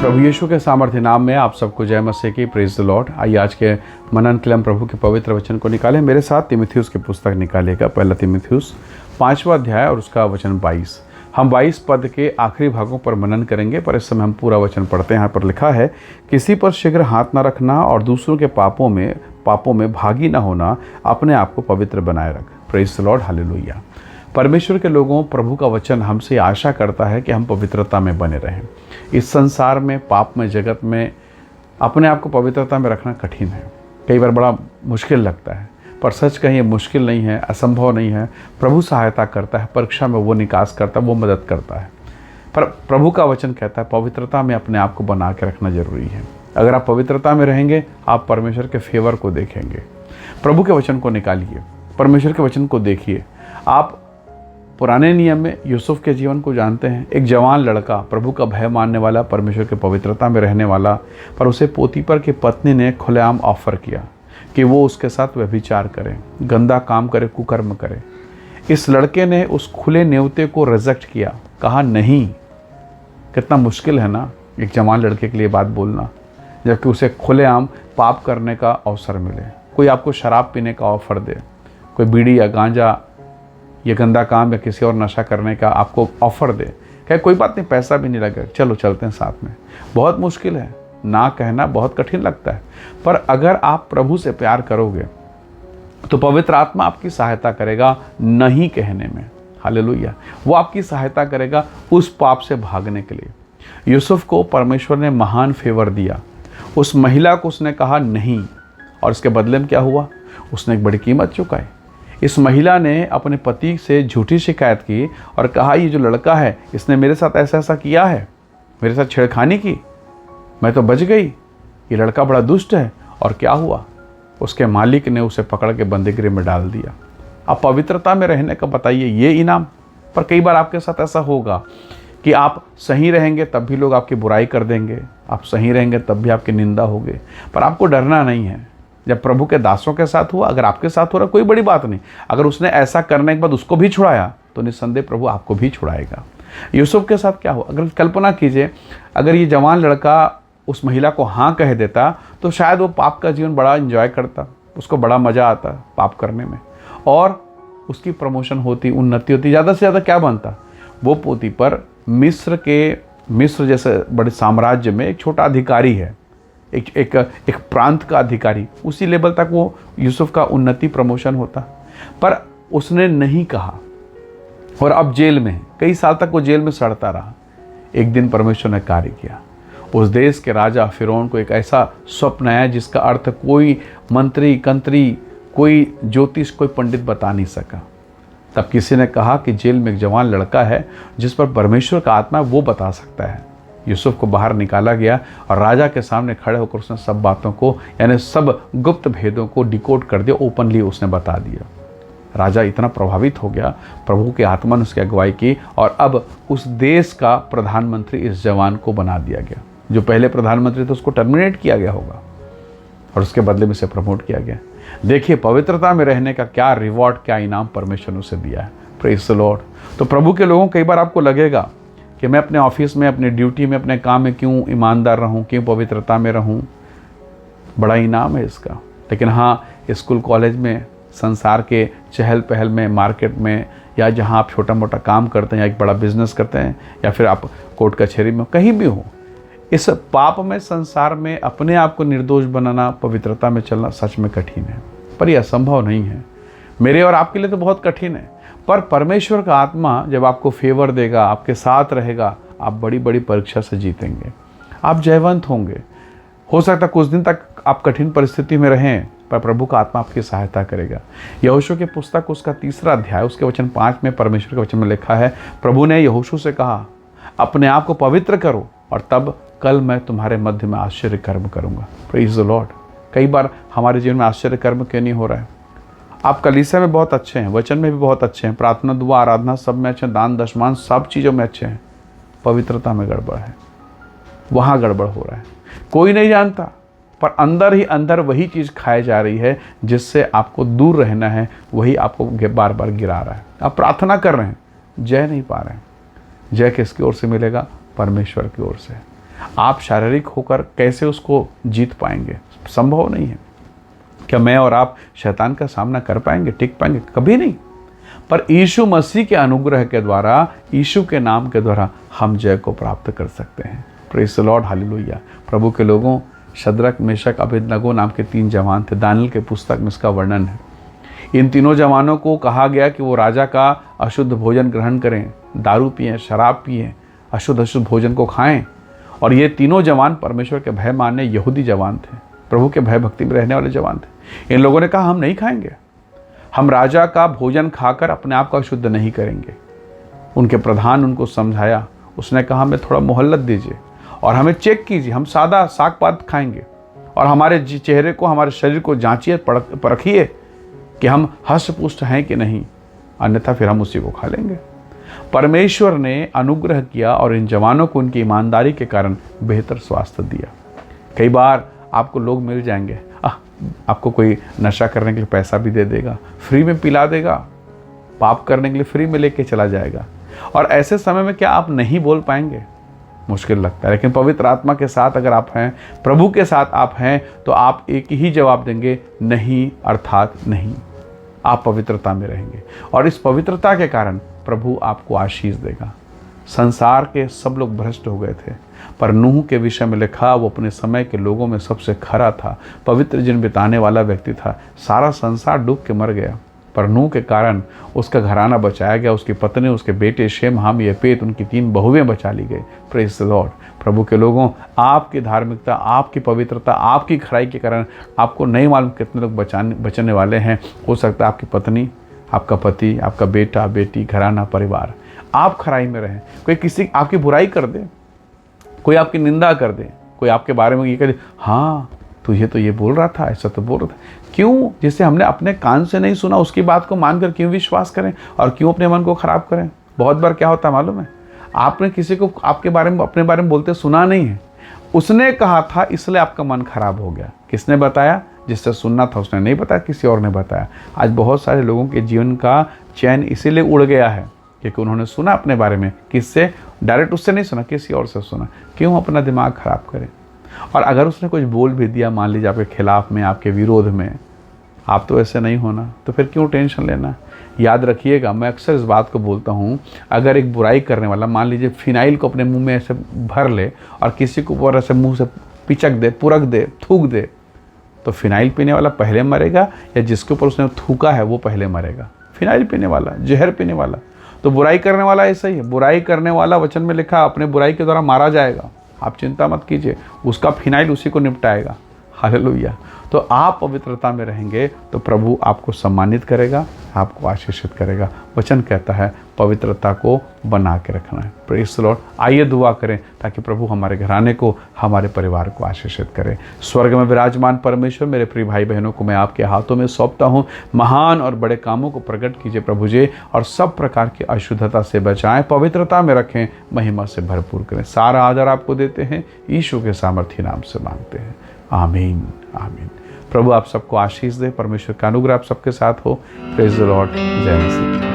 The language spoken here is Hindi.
प्रभु यीशु के सामर्थ्य नाम में आप सबको जय मसीह की, प्रेज द लॉर्ड। आइए आज के मनन के लिए हम प्रभु के पवित्र वचन को निकालें। मेरे साथ तीमुथियुस की पुस्तक निकालेगा, पहला तीमुथियुस 5वां अध्याय और उसका वचन 22। हम 22 पद के आखिरी भागों पर मनन करेंगे, पर इस समय हम पूरा वचन पढ़ते हैं। यहाँ पर लिखा है, किसी पर शीघ्र हाथ न रखना और दूसरों के पापों में भागी न होना, अपने आप को पवित्र बनाए रख। Praise the Lord, hallelujah. परमेश्वर के लोगों, प्रभु का वचन हमसे आशा करता है कि हम पवित्रता में बने रहें। इस संसार में, पाप में, जगत में अपने आप को पवित्रता में रखना कठिन है, कई बार बड़ा मुश्किल लगता है। पर सच कहीं ये मुश्किल नहीं है, असंभव नहीं है। प्रभु सहायता करता है, परीक्षा में वो निकास करता है, वो मदद करता है। पर प्रभु का वचन कहता है पवित्रता में अपने आप को बना के रखना जरूरी है। अगर आप पवित्रता में रहेंगे, आप परमेश्वर के फेवर को देखेंगे। प्रभु के वचन को निकालिए, परमेश्वर के वचन को देखिए। आप पुराने नियम में यूसुफ के जीवन को जानते हैं। एक जवान लड़का, प्रभु का भय मानने वाला, परमेश्वर के पवित्रता में रहने वाला, पर उसे पोतीपर की पत्नी ने खुलेआम ऑफर किया कि वो उसके साथ व्यभिचार करे, गंदा काम करे, कुकर्म करे। इस लड़के ने उस खुले न्योते को रिजेक्ट किया, कहा नहीं। कितना मुश्किल है ना एक जवान लड़के के लिए बात बोलना, जबकि उसे खुलेआम पाप करने का अवसर मिले। कोई आपको शराब पीने का ऑफर दे, कोई बीड़ी या गांजा या गंदा काम या किसी और नशा करने का आपको ऑफर दे, कहे कोई बात नहीं, पैसा भी नहीं लगेगा, चलो चलते हैं साथ में। बहुत मुश्किल है, ना कहना बहुत कठिन लगता है। पर अगर आप प्रभु से प्यार करोगे तो पवित्र आत्मा आपकी सहायता करेगा नहीं कहने में। हालेलुया। वो आपकी सहायता करेगा उस पाप से भागने के लिए। यूसुफ को परमेश्वर ने महान फेवर दिया। उस महिला को उसने कहा नहीं, और इसके बदले में क्या हुआ? उसने एक बड़ी कीमत चुकाई। इस महिला ने अपने पति से झूठी शिकायत की और कहा, ये जो लड़का है इसने मेरे साथ ऐसा ऐसा किया है, मेरे साथ छेड़खानी की, मैं तो बच गई, ये लड़का बड़ा दुष्ट है। और क्या हुआ? उसके मालिक ने उसे पकड़ के बंदीगृह में डाल दिया। अब पवित्रता में रहने का बताइए ये इनाम। पर कई बार आपके साथ ऐसा होगा कि आप सही रहेंगे तब भी लोग आपकी बुराई कर देंगे, आप सही रहेंगे तब भी आपकी निंदा होगी। पर आपको डरना नहीं है। जब प्रभु के दासों के साथ हुआ, अगर आपके साथ हो रहा, कोई बड़ी बात नहीं। अगर उसने ऐसा करने के बाद उसको भी छुड़ाया तो निस्संदेह प्रभु आपको भी छुड़ाएगा। यूसुफ के साथ क्या हुआ? अगर कल्पना कीजिए, अगर ये जवान लड़का उस महिला को हाँ कह देता तो शायद वो पाप का जीवन बड़ा एंजॉय करता, उसको बड़ा मज़ा आता पाप करने में, और उसकी प्रमोशन होती, उन्नति होती। ज़्यादा से ज़्यादा क्या बनता? वो पोतीपर मिस्र जैसे बड़े साम्राज्य में एक छोटा अधिकारी है, एक प्रांत का अधिकारी। उसी लेवल तक वो यूसुफ का उन्नति, प्रमोशन होता। पर उसने नहीं कहा और अब जेल में है। कई साल तक वो जेल में सड़ता रहा। एक दिन परमेश्वर ने कार्य किया। उस देश के राजा फिरौन को एक ऐसा स्वप्न आया जिसका अर्थ कोई मंत्री, कंत्री, कोई ज्योतिष, कोई पंडित बता नहीं सका। तब किसी ने कहा कि जेल में एक जवान लड़का है जिस पर परमेश्वर का आत्मा वो बता सकता है। यूसुफ को बाहर निकाला गया और राजा के सामने खड़े होकर उसने सब बातों को, यानी सब गुप्त भेदों को डिकोड कर दिया, ओपनली उसने बता दिया। राजा इतना प्रभावित हो गया, प्रभु के आत्मा ने उसकी अगुवाई की, और अब उस देश का प्रधानमंत्री इस जवान को बना दिया गया। जो पहले प्रधानमंत्री थे उसको टर्मिनेट किया गया होगा और उसके बदले में इसे प्रमोट किया गया। देखिए पवित्रता में रहने का क्या रिवॉर्ड, क्या इनाम परमेश्वर ने उसे दिया है। Praise the Lord. तो प्रभु के लोगों, कई बार आपको लगेगा कि मैं अपने ऑफिस में, अपने ड्यूटी में, अपने काम में क्यों ईमानदार रहूं, क्यों पवित्रता में रहूं, बड़ा इनाम है इसका। लेकिन हाँ, स्कूल कॉलेज में, संसार के चहल पहल में, मार्केट में, या जहाँ आप छोटा मोटा काम करते हैं या एक बड़ा बिजनेस करते हैं, या फिर आप कोर्ट कचहरी में, कहीं भी हो, इस पाप में, संसार में अपने आप को निर्दोष बनाना, पवित्रता में चलना सच में कठिन है। पर यह असंभव नहीं है। मेरे और आपके लिए तो बहुत कठिन है। पर परमेश्वर का आत्मा जब आपको फेवर देगा, आपके साथ रहेगा, आप बड़ी बड़ी परीक्षा से जीतेंगे, आप जयवंत होंगे। हो सकता है कुछ दिन तक आप कठिन परिस्थिति में रहें, पर प्रभु का आत्मा आपकी सहायता करेगा। यहोशू की पुस्तक उसका 3 अध्याय उसके वचन 5 में परमेश्वर के वचन में लिखा है, प्रभु ने यहोशू से कहा, अपने आप को पवित्र करो और तब कल मैं तुम्हारे मध्य में आश्चर्य कर्म करूँगा। Praise the Lord. कई बार हमारे जीवन में आश्चर्य कर्म क्यों नहीं हो रहा है? आप कलीसिया में बहुत अच्छे हैं, वचन में भी बहुत अच्छे हैं, प्रार्थना, दुआ, आराधना सब में अच्छे हैं, दान दशमान सब चीज़ों में अच्छे हैं, पवित्रता में गड़बड़ है, वहाँ गड़बड़ हो रहा है। कोई नहीं जानता, पर अंदर ही अंदर वही चीज़ खाई जा रही है जिससे आपको दूर रहना है, वही आपको बार बार गिरा रहा है। आप प्रार्थना कर रहे हैं, जय नहीं पा रहे हैं। जय किसकी ओर से मिलेगा? परमेश्वर की ओर से। आप शारीरिक होकर कैसे उसको जीत पाएंगे? संभव नहीं है। क्या मैं और आप शैतान का सामना कर पाएंगे, टिक पाएंगे? कभी नहीं। पर यीशु मसीह के अनुग्रह के द्वारा, यीशु के नाम के द्वारा हम जय को प्राप्त कर सकते हैं। Praise the Lord, hallelujah. प्रभु के लोगों, शद्रक, मेशक, अबेदनगो नाम के 3 जवान थे। दानियेल के पुस्तक में इसका वर्णन है। इन तीनों जवानों को कहा गया कि वो राजा का अशुद्ध भोजन ग्रहण करें, दारू पिएं, शराब पिएं, अशुद्ध भोजन को खाएं। और ये तीनों जवान परमेश्वर के भय मानने यहूदी जवान थे, प्रभु के भय भक्ति में रहने वाले जवान थे। इन लोगों ने कहा हम नहीं खाएंगे, हम राजा का भोजन खाकर अपने आप को अशुद्ध नहीं करेंगे। उनके प्रधान उनको समझाया, उसने कहा हमें थोड़ा मोहल्लत दीजिए और हमें चेक कीजिए, हम सादा साग पात खाएंगे और हमारे चेहरे को, हमारे शरीर को जांचिए, परखिए कि हम हष्ट पुष्ट हैं कि नहीं, अन्यथा फिर हम उसी को खा लेंगे। परमेश्वर ने अनुग्रह किया और इन जवानों को उनकी ईमानदारी के कारण बेहतर स्वास्थ्य दिया। कई बार आपको लोग मिल जाएंगे, आपको कोई नशा करने के लिए पैसा भी दे देगा, फ्री में पिला देगा, पाप करने के लिए फ्री में लेके चला जाएगा। और ऐसे समय में क्या आप नहीं बोल पाएंगे? मुश्किल लगता है। लेकिन पवित्र आत्मा के साथ अगर आप हैं, प्रभु के साथ आप हैं, तो आप एक ही जवाब देंगे, नहीं अर्थात नहीं। आप पवित्रता में रहेंगे और इस पवित्रता के कारण प्रभु आपको आशीष देगा। संसार के सब लोग भ्रष्ट हो गए थे, पर नूह के विषय में लिखा वो अपने समय के लोगों में सबसे खरा था, पवित्र जीवन बिताने वाला व्यक्ति था। सारा संसार डूब के मर गया, पर नूह के कारण उसका घराना बचाया गया, उसकी पत्नी, उसके बेटे शेम, हाम, यपेत, उनकी 3 बहुएं बचा ली गई। Praise the Lord. प्रभु के लोगों, आपकी धार्मिकता, आपकी पवित्रता, आपकी खराई के कारण आपको नहीं मालूम कितने लोग बचने वाले हैं। हो सकता है आपकी पत्नी, आपका पति, आपका बेटा, बेटी, घराना, परिवार, आप खराई में रहें। कोई किसी आपकी बुराई कर दे, कोई आपकी निंदा कर दे, कोई आपके बारे में ये कह दे, हाँ तुझे तो ये बोल रहा था, ऐसा तो बोल रहा था। क्यों? जिसे हमने अपने कान से नहीं सुना उसकी बात को मानकर क्यों विश्वास करें और क्यों अपने मन को खराब करें? बहुत बार क्या होता है मालूम है, आपने किसी को आपके बारे में, अपने बारे में बोलते सुना नहीं है, उसने कहा था इसलिए आपका मन खराब हो गया। किसने बताया? जिससे सुनना था उसने नहीं बताया, किसी और ने बताया। आज बहुत सारे लोगों के जीवन का चैन इसीलिए उड़ गया है क्योंकि उन्होंने सुना अपने बारे में, किससे? डायरेक्ट उससे नहीं सुना, किसी और से सुना। क्यों अपना दिमाग खराब करें? और अगर उसने कुछ बोल भी दिया, मान लीजिए आपके खिलाफ में, आपके विरोध में, आप तो ऐसे नहीं होना, तो फिर क्यों टेंशन लेना? याद रखिएगा, मैं अक्सर इस बात को बोलता हूँ, अगर एक बुराई करने वाला मान लीजिए फिनाइल को अपने मुंह में ऐसे भर ले और किसी को ऊपर ऐसे मुंह से पिचक दे, पुरक दे, थूक दे, तो फिनाइल पीने वाला पहले मरेगा या जिसके ऊपर उसने थूका है वो पहले मरेगा? फिनाइल पीने वाला, जहर पीने वाला। तो बुराई करने वाला ऐसा ही है। बुराई करने वाला, वचन में लिखा, अपने बुराई के द्वारा मारा जाएगा। आप चिंता मत कीजिए, उसका फिनाइल उसी को निपटाएगा। हालेलुया। तो आप पवित्रता में रहेंगे तो प्रभु आपको सम्मानित करेगा, आपको आशीषित करेगा। वचन कहता है पवित्रता को बना के रखना है। Praise the Lord. आइए दुआ करें ताकि प्रभु हमारे घराने को, हमारे परिवार को आशीषित करे। स्वर्ग में विराजमान परमेश्वर, मेरे प्रिय भाई बहनों को मैं आपके हाथों में सौंपता हूँ। महान और बड़े कामों को प्रकट कीजिए प्रभु जी, और सब प्रकार की अशुद्धता से बचाएं, पवित्रता में रखें, महिमा से भरपूर करें। सारा आदर आपको देते हैं, यीशु के सामर्थी नाम से मांगते हैं। आमीन, आमीन। प्रभु आप सबको आशीष दे, परमेश्वर का अनुग्रह आप सबके साथ हो। Praise the Lord. जय मसीह।